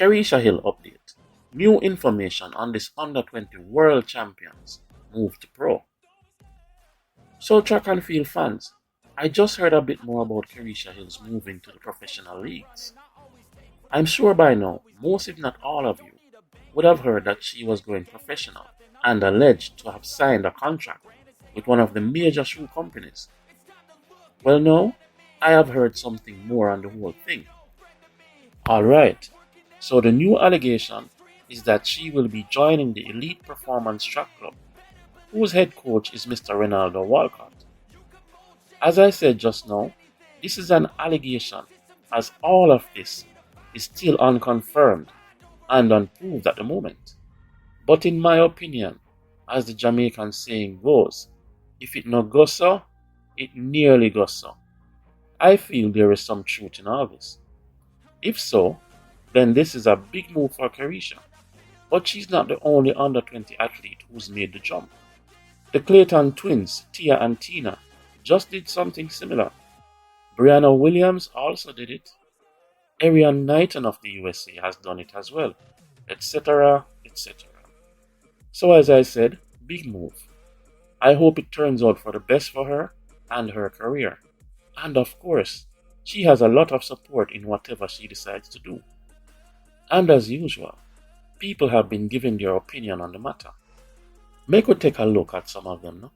Kerrica Hill update. New information on this under-20 world champions move to pro. So track and field fans, I just heard a bit more about Kerrica Hill's move into the professional leagues. I'm sure by now, most if not all of you would have heard that she was going professional and alleged to have signed a contract with one of the major shoe companies. Well, no, I have heard something more on the whole thing. Alright, so the new allegation is that she will be joining the Elite Performance Track Club, whose head coach is Mr. Ronaldo Walcott. As I said just now, this is an allegation, as all of this is still unconfirmed and unproved at the moment. But in my opinion, as the Jamaican saying goes, if it no goes so, it nearly goes so. I feel there is some truth in all this. If so, then this is a big move for Kerrica. But she's not the only under-20 athlete who's made the jump. The Clayton twins, Tia and Tina, just did something similar. Brianna Williams also did it. Arian Knighton of the USA has done it as well, etc., etc. So as I said, big move. I hope it turns out for the best for her and her career. And of course, she has a lot of support in whatever she decides to do. And as usual, people have been giving their opinion on the matter. Make we take a look at some of them now.